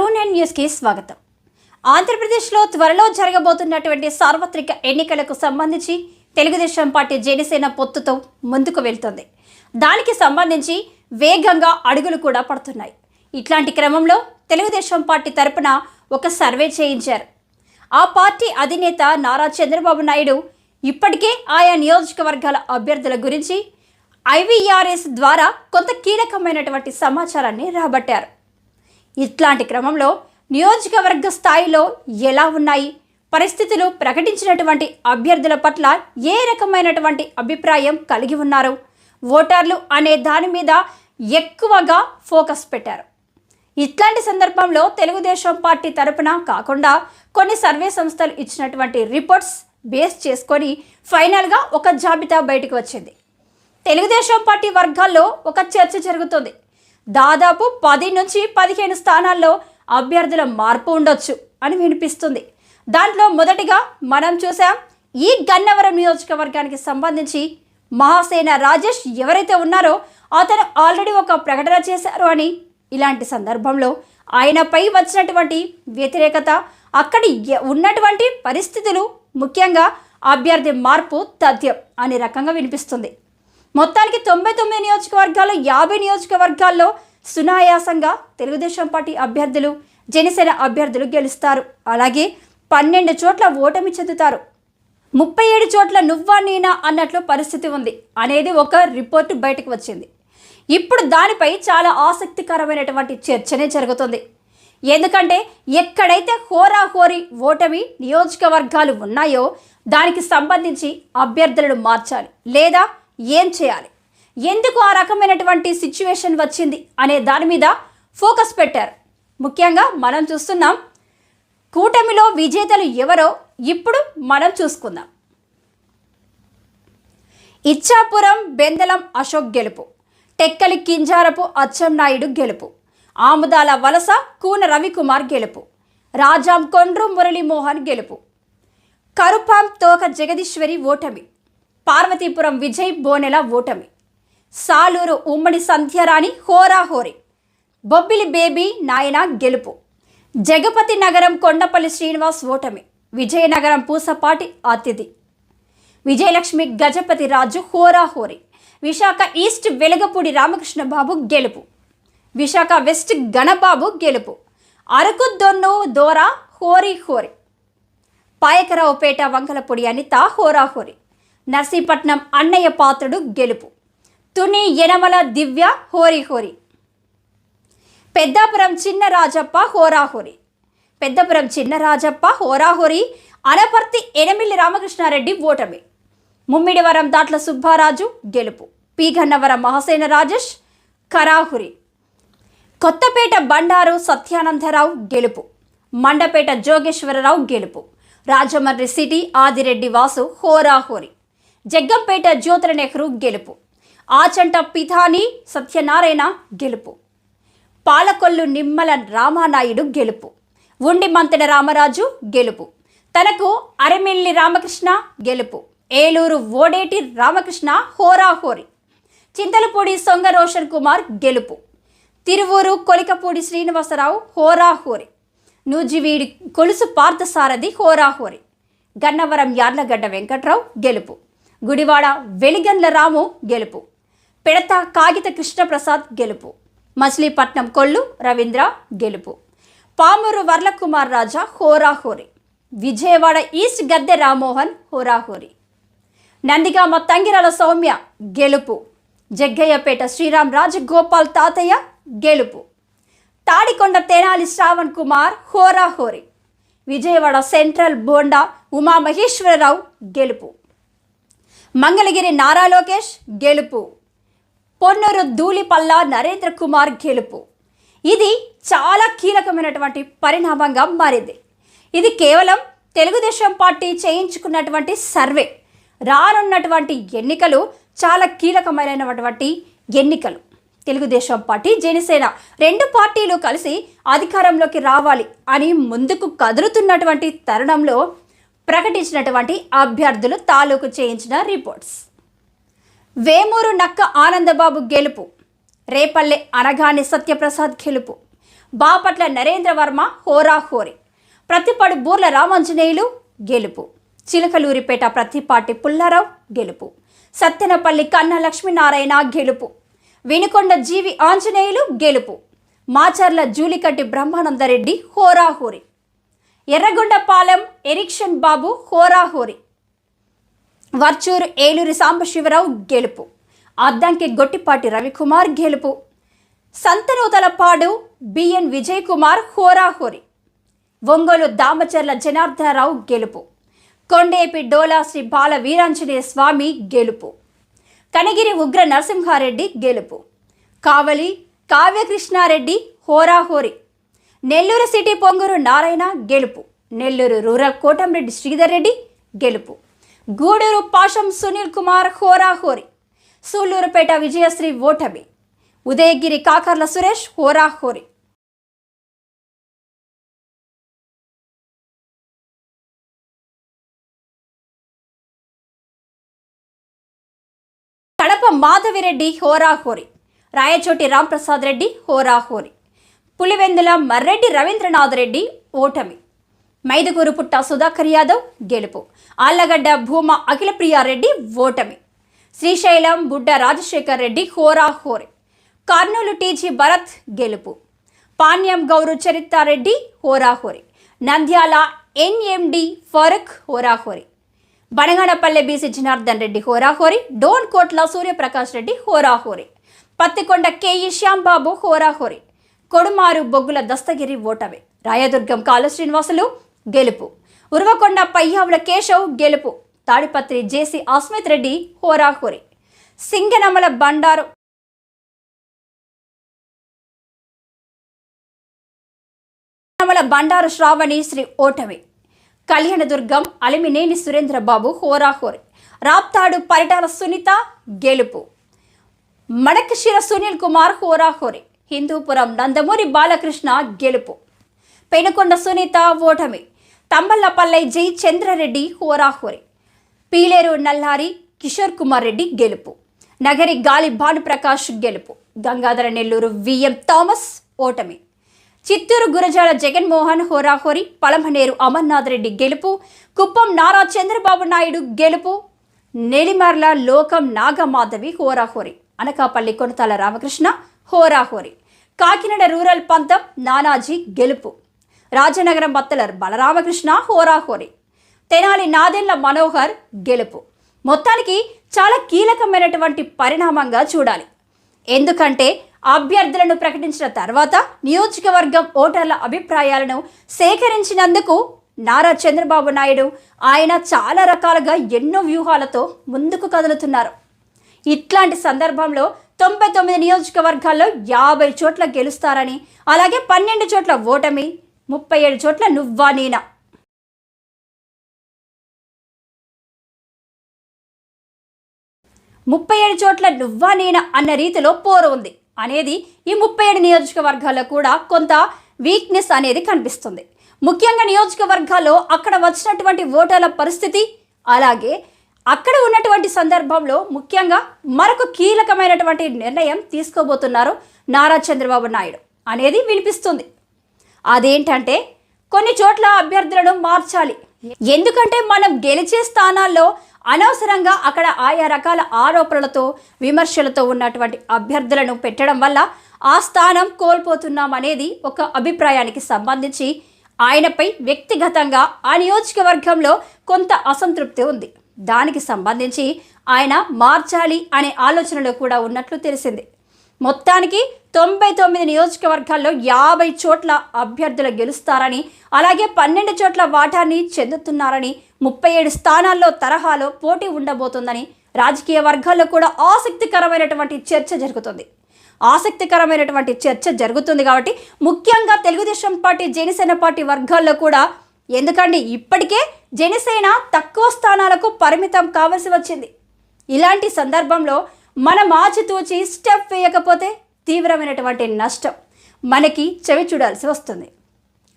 ట్రూ9 న్యూస్కి స్వాగతం. ఆంధ్రప్రదేశ్లో త్వరలో జరగబోతున్నటువంటి సార్వత్రిక ఎన్నికలకు సంబంధించి తెలుగుదేశం పార్టీ జనసేన పొత్తుతో ముందుకు వెళ్తుంది. దానికి సంబంధించి వేగంగా అడుగులు కూడా పడుతున్నాయి. ఇట్లాంటి క్రమంలో తెలుగుదేశం పార్టీ తరపున ఒక సర్వే చేయించారు. ఆ పార్టీ అధినేత నారా చంద్రబాబు నాయుడు ఇప్పటికే ఆయా నియోజకవర్గాల అభ్యర్థుల గురించి IVRS ద్వారా కొంత కీలకమైనటువంటి సమాచారాన్ని రాబట్టారు. ఇట్లాంటి క్రమంలో నియోజకవర్గ స్థాయిలో ఎలా ఉన్నాయి పరిస్థితులు, ప్రకటించినటువంటి అభ్యర్థుల పట్ల ఏ రకమైనటువంటి అభిప్రాయం కలిగి ఉన్నారు ఓటర్లు అనే దాని మీద ఎక్కువగా ఫోకస్ పెట్టారు. ఇట్లాంటి సందర్భంలో తెలుగుదేశం పార్టీ తరపున కాకుండా కొన్ని సర్వే సంస్థలు ఇచ్చినటువంటి రిపోర్ట్స్ బేస్ చేసుకొని ఫైనల్గా ఒక జాబితా బయటకు వచ్చింది. తెలుగుదేశం పార్టీ వర్గాల్లో ఒక చర్చ జరుగుతుంది. దాదాపు 10 నుంచి 15 స్థానాల్లో అభ్యర్థుల మార్పు ఉండొచ్చు అని వినిపిస్తుంది. దాంట్లో మొదటిగా మనం చూసాం, ఈ గన్నవరం నియోజకవర్గానికి సంబంధించి మహాసేన రాజేష్ ఎవరైతే ఉన్నారో అతను ఆల్రెడీ ఒక ప్రకటన చేశారు అని. ఇలాంటి సందర్భంలో ఆయనపై వచ్చినటువంటి వ్యతిరేకత, అక్కడి ఉన్నటువంటి పరిస్థితులు, ముఖ్యంగా అభ్యర్థి మార్పు తథ్యం అనే రకంగా వినిపిస్తుంది. మొత్తానికి 99 నియోజకవర్గాల్లో 50 నియోజకవర్గాల్లో సునాయాసంగా తెలుగుదేశం పార్టీ అభ్యర్థులు, జనసేన అభ్యర్థులు గెలుస్తారు. అలాగే 12 చోట్ల ఓటమి చెందుతారు. 37 చోట్ల నువ్వా నేనా అన్నట్లు పరిస్థితి ఉంది అనేది ఒక రిపోర్టు బయటకు వచ్చింది. ఇప్పుడు దానిపై చాలా ఆసక్తికరమైనటువంటి చర్చనే జరుగుతుంది. ఎందుకంటే ఎక్కడైతే హోరాహోరీ ఓటమి నియోజకవర్గాలు ఉన్నాయో దానికి సంబంధించి అభ్యర్థులను మార్చాలి లేదా ఏం చేయాలి, ఎందుకు ఆ రకమైనటువంటి సిచ్యువేషన్ వచ్చింది అనే దాని మీద ఫోకస్ పెట్టారు. ముఖ్యంగా మనం చూస్తున్నాం, కూటమిలో విజేతలు ఎవరో ఇప్పుడు మనం చూసుకుందాం. ఇచ్చాపురం బెందలం అశోక్ గెలుపు, టెక్కలి కింజారపు అచ్చెన్నాయుడు గెలుపు, ఆముదాల వలస కూన రవికుమార్ గెలుపు, రాజాం కొండ్రు మురళీమోహన్ గెలుపు, కరుపాం తోక జగదీశ్వరి ఓటమి, పార్వతీపురం విజయ్ బోనెల ఓటమి, సాలూరు ఉమ్మడి సంధ్యరాణి హోరాహోరి, బొబ్బిలి బేబీ నాయన గెలుపు, జగపతి నగరం కొండపల్లి శ్రీనివాస్ ఓటమి, విజయనగరం పూసపాటి అతిథి, విజయలక్ష్మి గజపతి రాజు హోరాహోరి, విశాఖ ఈస్ట్ వెలగపూడి రామకృష్ణ బాబు గెలుపు, విశాఖ వెస్ట్ గణబాబు గెలుపు, అరకు దొన్ను దోరా హోరీ హోరి, పాయకరావుపేట వంకలపూడి అనిత హోరాహోరి, నర్సీపట్నం అన్నయ్య పాత్రుడు గెలుపు, తుని యనమల దివ్య హోరీహోరి, పెద్దాపురం చిన్న రాజప్ప హోరాహోరి, పెద్దపురం చిన్న రాజప్ప హోరాహోరి, అనపర్తి ఎనమిల్లి రామకృష్ణారెడ్డి ఓటమి, ముమ్మిడివరం దాట్ల సుబ్బారాజు గెలుపు, పీగన్నవరం మహాసేన రాజేష్ కరాహురి, కొత్తపేట బండారు సత్యానందరావు గెలుపు, మండపేట జోగేశ్వరరావు గెలుపు, రాజమండ్రి సిటీ ఆదిరెడ్డి వాసు హోరాహోరి, జగ్గంపేట జ్యోతుల నెహ్రూ గెలుపు, ఆచంట పిథాని సత్యనారాయణ గెలుపు, పాలకొల్లు నిమ్మల రామానాయుడు గెలుపు, ఉండి మంతెన రామరాజు గెలుపు, తనకు అరమిల్లి రామకృష్ణ గెలుపు, ఏలూరు ఓడేటి రామకృష్ణ హోరాహోరి, చింతలపూడి సొంగ రోషన్ కుమార్ గెలుపు, తిరువూరు కొలికపూడి శ్రీనివాసరావు హోరాహోరి, నూజివీడి కొలుసు పార్థసారథి హోరాహోరి, గన్నవరం యార్లగడ్డ వెంకట్రావు గెలుపు, గుడివాడ వెలిగండ్ల రాము గెలుపు, పెడత కాగిత కృష్ణప్రసాద్ గెలుపు, మచిలీపట్నం కొల్లు రవీంద్ర గెలుపు, పామూరు వర్లకుమార్ రాజా హోరాహోరి, విజయవాడ ఈస్ట్ గద్దె రామ్మోహన్ హోరాహోరి, నందిగామ తంగిరాల సౌమ్య గెలుపు, జగ్గయ్యపేట శ్రీరామ్ రాజగోపాల్ తాతయ్య గెలుపు, తాడికొండ తెనాలి శ్రావణ్ కుమార్ హోరాహోరి, విజయవాడ సెంట్రల్ బోండా ఉమామహేశ్వరరావు గెలుపు, మంగళగిరి నారా లోకేష్ గెలుపు, పొన్నూరు ధూళిపల్ల నరేంద్ర కుమార్ గెలుపు. ఇది చాలా కీలకమైనటువంటి పరిణామంగా మారింది. ఇది కేవలం తెలుగుదేశం పార్టీ చేయించుకున్నటువంటి సర్వే. రానున్నటువంటి ఎన్నికలు చాలా కీలకమైనటువంటి ఎన్నికలు. తెలుగుదేశం పార్టీ, జనసేన 2 పార్టీలు కలిసి అధికారంలోకి రావాలి అని ముందుకు కదులుతున్నటువంటి తరుణంలో ప్రకటించినటువంటి అభ్యర్థులు తాలూకు చేయించిన రిపోర్ట్స్. వేమూరు నక్క ఆనందబాబు గెలుపు, రేపల్లె అనగాని సత్యప్రసాద్ గెలుపు, బాపట్ల నరేంద్ర వర్మ హోరాహోరీ. ప్రతిపాడు బూర్ల రామాంజనేయులు గెలుపు. చిలకలూరిపేట ప్రతిపాటి పుల్లారావు గెలుపు. సత్తెనపల్లి కన్నా లక్ష్మీనారాయణ గెలుపు. వినుకొండ జీవి ఆంజనేయులు గెలుపు. మాచర్ల జూలికట్టి బ్రహ్మానందరెడ్డి హోరాహోరీ. ఎర్రగొండపాలెం ఎరిక్షన్ బాబు హోరాహోరీ. వర్చూరు ఏలూరి సాంబశివరావు గెలుపు. అద్దంకి గొట్టిపాటి రవికుమార్ గెలుపు. సంతనూతలపాడు బిఎన్ విజయ్ కుమార్ హోరాహోరీ. ఒంగోలు దామచర్ల జనార్దనరావు గెలుపు. కొండేపి డోలా శ్రీ బాల వీరాంజనేయ స్వామి గెలుపు. కనిగిరి ఉగ్ర నరసింహారెడ్డి గెలుపు. కావలి కావ్యకృష్ణారెడ్డి హోరాహోరీ. నెల్లూరు సిటీ పొంగూరు నారాయణ గెలుపు. నెల్లూరు రూరల్ కోటంరెడ్డి శ్రీధర్ రెడ్డి గెలుపు. గూడూరు పాషం సునీల్ కుమార్ హోరాహోరీ. సూళ్లూరుపేట విజయశ్రీ ఓటమి. ఉదయగిరి కాకర్ల సురేష్ హోరాహోరీ. కడప మాధవిరెడ్డి హోరాహోరీ. రాయచోటి రాంప్రసాద్ రెడ్డి హోరాహోరీ. పులివెందుల మర్రెడ్డి రవీంద్రనాథ్ రెడ్డి ఓటమి. మైదుకూరు పుట్ట సుధాకర్ యాదవ్ గెలుపు. ఆళ్లగడ్డ భూమా అఖిలప్రియారెడ్డి ఓటమి. శ్రీశైలం బుడ్డ రాజశేఖర్ రెడ్డి హోరాహోరీ. కర్నూలు టీజీ భరత్ గెలుపు. పాణ్యం గౌరు చరితారెడ్డి హోరాహోరీ. నంద్యాల ఎన్ఎండి ఫరూక్ హోరాహోరీ. బనగానపల్లె బీసీ జనార్దన్ రెడ్డి హోరాహోరీ. డోన్ కోట్ల సూర్యప్రకాష్ రెడ్డి హోరాహోరీ. పత్తికొండ కేఈ శ్యాంబాబు హోరాహోరీ. కొడుమారు బొగ్గుల దస్తగిరి ఓటమి. రాయదుర్గం కాలు శ్రీనివాసులు గెలుపు. ఉరవకొండ పయ్యావుల కేశవ్ గెలుపు. తాడిపత్రి జేసీ అస్మిత్ రెడ్డి హోరాహోరీ. సింగనమల బండారు శ్రావణి శ్రీ ఓటమి. కళ్యాణదుర్గం అలిమినేని సురేంద్రబాబు హోరాహోరీ. రాప్తాడు పరిటాల సునీత గెలుపు. మడకశిర సునీల్ కుమార్ హోరాహోరీ. హిందూపురం నందమూరి బాలకృష్ణ గెలుపు. పెనుకొండ సునీత ఓటమి. తంబళ్లపల్లె జై చంద్రరెడ్డి హోరాహోరీ. పీలేరు నల్లారి కిషోర్ కుమార్ రెడ్డి గెలుపు. నగరి గాలి భానుప్రకాష్ గెలుపు. గంగాధర నెల్లూరు విఎం థామస్ ఓటమి. చిత్తూరు గురజాల జగన్మోహన్ హోరాహోరీ. పలమనేరు అమర్నాథ్ రెడ్డి గెలుపు. కుప్పం నారా చంద్రబాబు నాయుడు గెలుపు. నెలిమర్ల లోకం నాగమాధవి హోరాహోరీ. అనకాపల్లి కొనతాల రామకృష్ణ హోరాహోరీ. కాకినాడ రూరల్ పంతం నానాజీ గెలుపు. రాజనగరం బత్తలర్ బలరామకృష్ణ హోరాహోరీ. తెనాలి నాదెండ్ల మనోహర్ గెలుపు. మొత్తానికి చాలా కీలకమైనటువంటి పరిణామంగా చూడాలి. ఎందుకంటే అభ్యర్థులను ప్రకటించిన తర్వాత నియోజకవర్గం ఓటర్ల అభిప్రాయాలను సేకరించినందుకు నారా చంద్రబాబు నాయుడు ఆయన చాలా రకాలుగా ఎన్నో వ్యూహాలతో ముందుకు కదులుతున్నారు. ఇట్లాంటి సందర్భంలో 99 నియోజకవర్గాల్లో 50 చోట్ల గెలుస్తారని, అలాగే 12 చోట్ల ఓటమి, 37 చోట్ల నువ్వా నేనా 37 చోట్ల నువ్వా నేనా అన్న రీతిలో పోరు ఉంది అనేది ఈ 37 నియోజకవర్గాల్లో కూడా కొంత వీక్నెస్ అనేది కనిపిస్తుంది. ముఖ్యంగా నియోజకవర్గాల్లో అక్కడ వచ్చినటువంటి ఓటర్ల పరిస్థితి, అలాగే అక్కడ ఉన్నటువంటి సందర్భంలో ముఖ్యంగా మరొక కీలకమైనటువంటి నిర్ణయం తీసుకోబోతున్నారు నారా చంద్రబాబు నాయుడు అనేది వినిపిస్తుంది. అదేంటంటే కొన్ని చోట్ల అభ్యర్థులను మార్చాలి. ఎందుకంటే మనం గెలిచే స్థానాల్లో అనవసరంగా అక్కడ ఆయా రకాల ఆరోపణలతో విమర్శలతో ఉన్నటువంటి అభ్యర్థులను పెట్టడం వల్ల ఆ స్థానం కోల్పోతున్నాం అనేది ఒక అభిప్రాయానికి సంబంధించి ఆయనపై వ్యక్తిగతంగా ఆ నియోజకవర్గంలో కొంత అసంతృప్తి ఉంది. దానికి సంబంధించి ఆయన మార్చాలి అనే ఆలోచనలో కూడా ఉన్నట్లు తెలిసింది. మొత్తానికి 99 నియోజకవర్గాల్లో 50 చోట్ల అభ్యర్థులు గెలుస్తారని, అలాగే 12 చోట్ల వాటాన్ని చెందుతున్నారని, 37 స్థానాల్లో తరహాలో పోటీ ఉండబోతుందని రాజకీయ వర్గాల్లో కూడా ఆసక్తికరమైనటువంటి చర్చ జరుగుతుంది. కాబట్టి ముఖ్యంగా తెలుగుదేశం పార్టీ, జనసేన పార్టీ వర్గాల్లో కూడా, ఎందుకంటే ఇప్పటికే జనసేన తక్కువ స్థానాలకు పరిమితం కావాల్సి వచ్చింది. ఇలాంటి సందర్భంలో మనం ఆచితూచి స్టెప్ వేయకపోతే తీవ్రమైనటువంటి నష్టం మనకి చవి చూడాల్సి వస్తుంది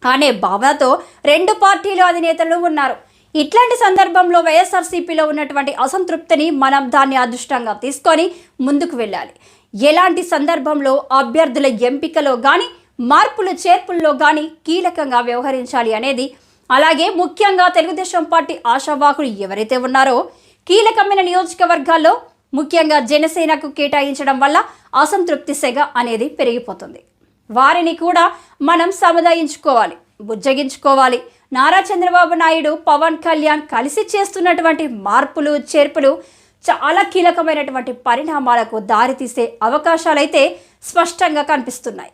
అనే భావనతో 2 పార్టీలు అధినేతలు ఉన్నారు. ఇట్లాంటి సందర్భంలో వైఎస్ఆర్సీపీలో ఉన్నటువంటి అసంతృప్తిని మనం దాన్ని అదృష్టంగా తీసుకొని ముందుకు వెళ్ళాలి. ఎలాంటి సందర్భంలో అభ్యర్థుల ఎంపికలో కానీ, మార్పులు చేర్పుల్లో కానీ కీలకంగా వ్యవహరించాలి అనేది, అలాగే ముఖ్యంగా తెలుగుదేశం పార్టీ ఆశావాహులు ఎవరైతే ఉన్నారో కీలకమైన నియోజకవర్గాల్లో ముఖ్యంగా జనసేనకు కేటాయించడం వల్ల అసంతృప్తి సెగ అనేది పెరిగిపోతుంది. వారిని కూడా మనం సముదాయించుకోవాలి, బుజ్జగించుకోవాలి. నారా చంద్రబాబు నాయుడు, పవన్ కళ్యాణ్ కలిసి చేస్తున్నటువంటి మార్పులు చేర్పులు చాలా కీలకమైనటువంటి పరిణామాలకు దారితీసే అవకాశాలైతే స్పష్టంగా కనిపిస్తున్నాయి.